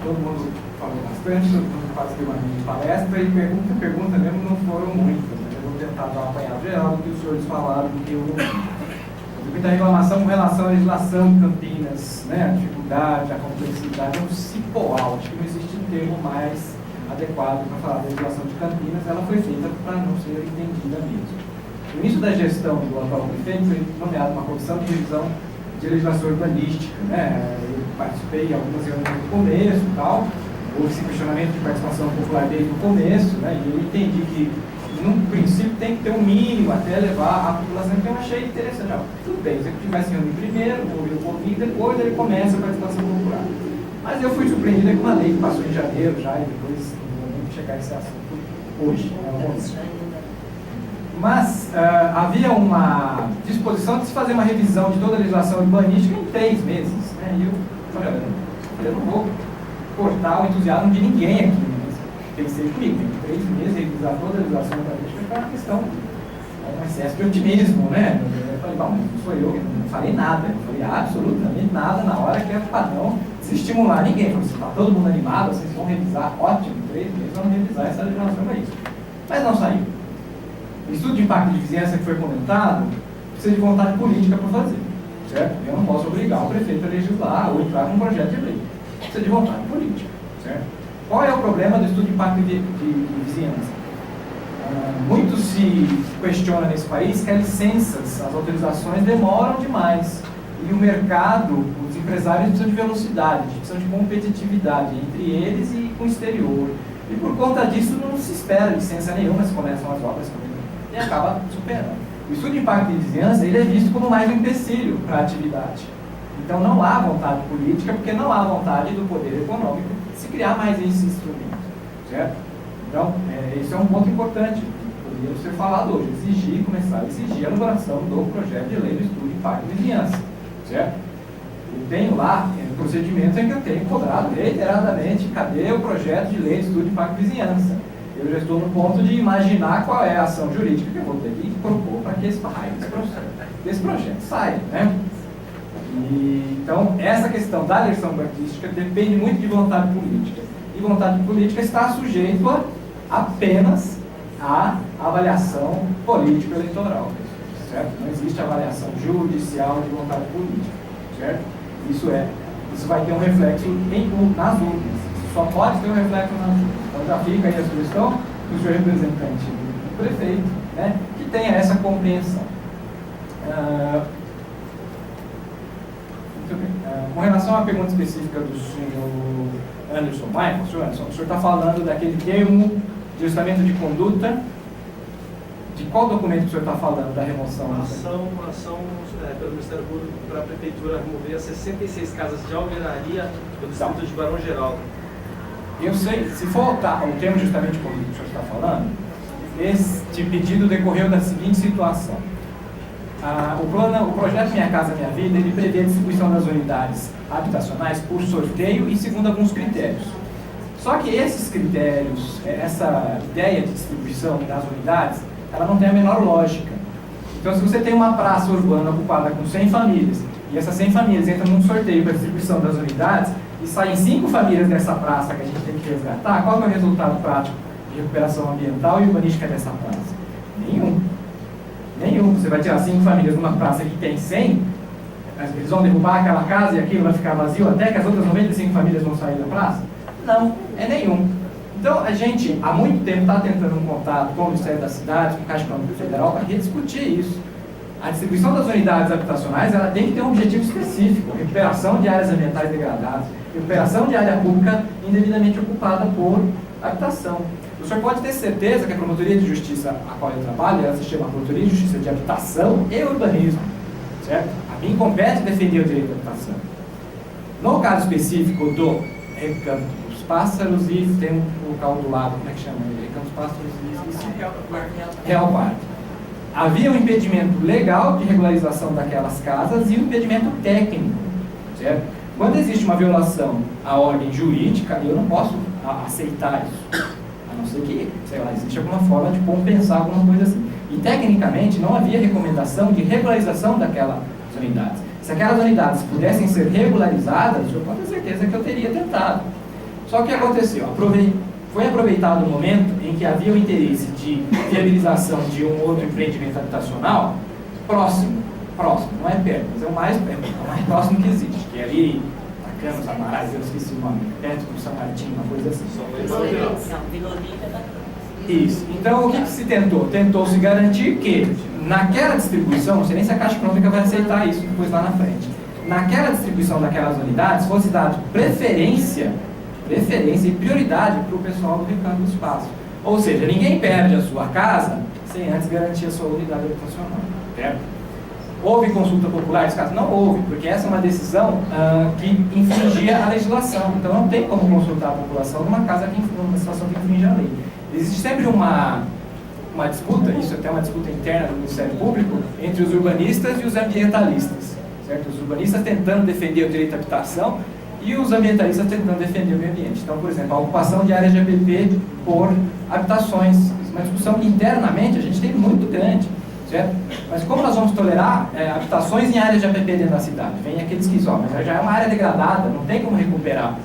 todo mundo falou bastante, todo mundo quase deu uma mini palestra, e pergunta mesmo não foram muitas, né? Eu vou tentar dar uma apanhada geral do que os senhores falaram, do que eu ouvi. Houve muita reclamação com relação à legislação de Campinas, né? A dificuldade, a complexidade, é um cipoal, acho que não existe um termo mais adequado para falar da legislação de Campinas, ela foi feita para não ser entendida mesmo. No início da gestão do atual prefeito, foi nomeada uma comissão de revisão de legislação urbanística, né? Eu participei de algumas reuniões no começo e tal, houve esse questionamento de participação popular desde o começo, né? E eu entendi que, no princípio, tem que ter um mínimo até levar a população, que eu achei interessante. Não, tudo bem, o executivo vai se reunir primeiro, ouvir um pouquinho, depois ele começa a participação popular. Mas eu fui surpreendido com uma lei que passou em janeiro já, e depois não vou nem chegar a esse assunto hoje, né? Mas havia uma disposição de se fazer uma revisão de toda a legislação urbanística em 3 meses, né? E eu falei, olha, eu não vou cortar o entusiasmo de ninguém aqui, mas pensei comigo, em 3 meses revisar toda a legislação urbanística foi uma questão, um excesso de otimismo, né? Eu falei, bom, não sou eu não falei nada, eu falei absolutamente nada na hora que é para não se estimular ninguém. Eu falei, se está todo mundo animado, vocês vão revisar, ótimo, em 3 meses vamos revisar essa legislação urbanística. Mas não saiu. O estudo de impacto de vizinhança que foi comentado precisa de vontade política para fazer, certo? Eu não posso obrigar o prefeito a legislar ou entrar com um projeto de lei. Precisa de vontade política, certo? Qual é o problema do estudo de impacto de vizinhança? Muito se questiona nesse país que as licenças, as autorizações demoram demais e o mercado, os empresários precisam de velocidade, precisam de competitividade entre eles e com o exterior. E por conta disso não se espera licença nenhuma, se começam as obras e acaba superando. O estudo de impacto de vizinhança ele é visto como mais um empecilho para a atividade. Então não há vontade política, porque não há vontade do poder econômico de se criar mais esse instrumento, certo? Então, esse é um ponto importante, que poderia ser falado hoje, começar a exigir a elaboração do projeto de lei do estudo de impacto de vizinhança, certo? Eu tenho lá procedimentos em que eu tenho cobrado reiteradamente, cadê o projeto de lei do estudo de impacto de vizinhança? Eu já estou no ponto de imaginar qual é a ação jurídica que eu vou ter que propor para que esse projeto saia, né? Então, essa questão da legislação urbanística depende muito de vontade política. E vontade política está sujeito apenas à avaliação político-eleitoral, certo? Não existe avaliação judicial de vontade política, certo? Isso vai ter um reflexo nas urnas. Só pode ter um reflexo nas urnas. Então já fica aí a sugestão do senhor representante do prefeito, né, que tenha essa compreensão. Muito bem. Com relação à pergunta específica do senhor Anderson Maia, o senhor está falando daquele termo de ajustamento de conduta. De qual documento que o senhor está falando da remoção? Uma ação pelo Ministério Público para a Prefeitura remover as 66 casas de alvenaria do distrito de Barão Geraldo. Eu sei, se for o termo de ajustamento de conduta que o senhor está falando, este pedido decorreu da seguinte situação. O projeto Minha Casa Minha Vida, ele prevê a distribuição das unidades habitacionais por sorteio e segundo alguns critérios. Só que esses critérios, essa ideia de distribuição das unidades, ela não tem a menor lógica. Então, se você tem uma praça urbana ocupada com 100 famílias, e essas 100 famílias entram num sorteio para a distribuição das unidades, e saem 5 famílias dessa praça que a gente tem que resgatar, qual é o resultado prático de recuperação ambiental e urbanística dessa praça? Nenhum. Você vai tirar 5 famílias numa praça que tem 100, eles vão derrubar aquela casa e aquilo vai ficar vazio até que as outras 95 famílias vão sair da praça? Não, nenhum. Então, a gente, há muito tempo, está tentando um contato com o Ministério das Cidades, com a Caixa Econômica Federal, para rediscutir isso. A distribuição das unidades habitacionais, ela tem que ter um objetivo específico, recuperação de áreas ambientais degradadas, recuperação de área pública indevidamente ocupada por habitação. O senhor pode ter certeza que a Promotoria de Justiça a qual eu trabalho, ela se chama Promotoria de Justiça de Habitação e Urbanismo, certo? A mim compete defender o direito à habitação. No caso específico do Recanto dos Pássaros, e tem um local do lado, como é que chama ele? Recanto dos Pássaros e Real Parque. Havia um impedimento legal de regularização daquelas casas e um impedimento técnico, certo? Quando existe uma violação à ordem jurídica, eu não posso aceitar isso, a não ser que, sei lá, existe alguma forma de compensar alguma coisa assim. E tecnicamente não havia recomendação de regularização daquelas unidades. Se aquelas unidades pudessem ser regularizadas, eu pode ter certeza que eu teria tentado. Só que o que aconteceu? Foi aproveitado o momento em que havia o interesse de viabilização de um outro empreendimento habitacional próximo, não é perto, mas é o mais próximo que existe, que é ali na Câmara, Samarais, eu esqueci o nome, perto do São Martinho, uma coisa assim. Vila Olímpia. Isso. Então, o que se tentou? Tentou-se garantir que, naquela distribuição, não sei nem se a Caixa Econômica vai aceitar isso depois lá na frente, naquela distribuição daquelas unidades, fosse dado preferência e prioridade para o pessoal do recanto do espaço. Ou seja, ninguém perde a sua casa sem antes garantir a sua unidade habitacional. Certo? Houve consulta popular nesse caso? Não houve, porque essa é uma decisão que infringia a legislação. Então não tem como consultar a população numa situação que infringe a lei. Existe sempre uma disputa, isso é até uma disputa interna do Ministério Público, entre os urbanistas e os ambientalistas. Certo? Os urbanistas tentando defender o direito à habitação e os ambientalistas tentando defender o meio ambiente. Então, por exemplo, a ocupação de áreas de APP por habitações. Uma discussão que internamente a gente tem muito grande. Certo? Mas como nós vamos tolerar habitações em áreas de APP dentro da cidade? Vem aqueles que dizem, mas já é uma área degradada, não tem como recuperar.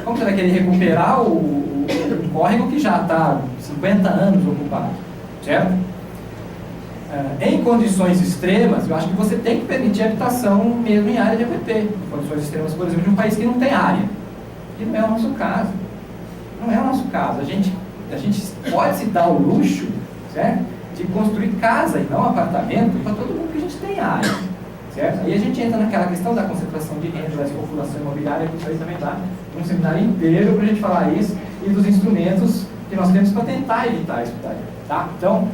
Como você vai querer recuperar o córrego que já está 50 anos ocupado? Certo? Em condições extremas, eu acho que você tem que permitir habitação mesmo em área de APP. Em condições extremas, por exemplo, de um país que não tem área. Que não é o nosso caso. Não é o nosso caso. A gente pode se dar o luxo, certo? De construir casa e não apartamento para todo mundo que a gente tem área. Certo? Aí a gente entra naquela questão da concentração de renda, da especulação imobiliária, que isso aí também dá um seminário inteiro para a gente falar isso, e dos instrumentos que nós temos para tentar evitar isso daí. Tá? Então,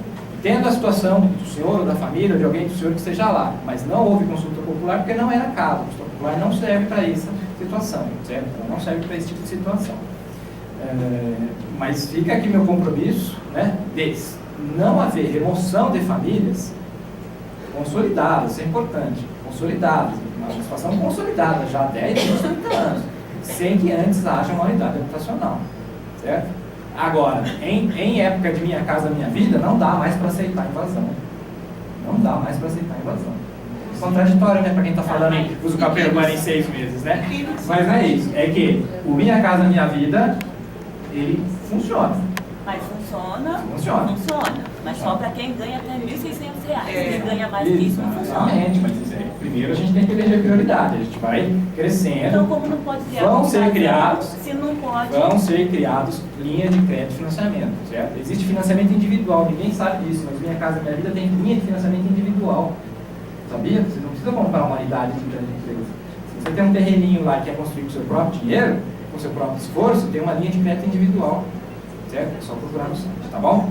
tendo a situação do senhor ou da família, ou de alguém do senhor que esteja lá, mas não houve consulta popular porque não era caso. A consulta popular não serve para essa situação, certo? Ela não serve para esse tipo de situação. Mas fica aqui meu compromisso, né, de não haver remoção de famílias consolidadas, isso é importante, consolidadas, uma situação consolidada já há 10, 20, 30 anos, sem que antes haja uma unidade habitacional, certo? Agora, em época de Minha Casa Minha Vida, não dá mais para aceitar invasão. Não dá mais para aceitar invasão. Contraditório, né, para quem está falando em uso capilar em 6 meses, né? Mas não é isso, é que o Minha Casa Minha Vida, ele funciona. Mas funciona, mas só para quem ganha até R$ 1.600. Quem ganha mais que isso não funciona. Exatamente, mas primeiro a gente tem que eleger prioridade, a gente vai crescendo. Então, como não pode criar vão ser criados, se não pode... Vão ser criados linhas de crédito e financiamento, certo? Existe financiamento individual, ninguém sabe disso, mas Minha Casa Minha Vida tem linha de financiamento individual. Sabia? Você não precisa comprar uma unidade de grande empresa. Se você tem um terreninho lá que quer construir com o seu próprio dinheiro, com o seu próprio esforço, tem uma linha de crédito individual. Certo? É só procurar no site, tá bom?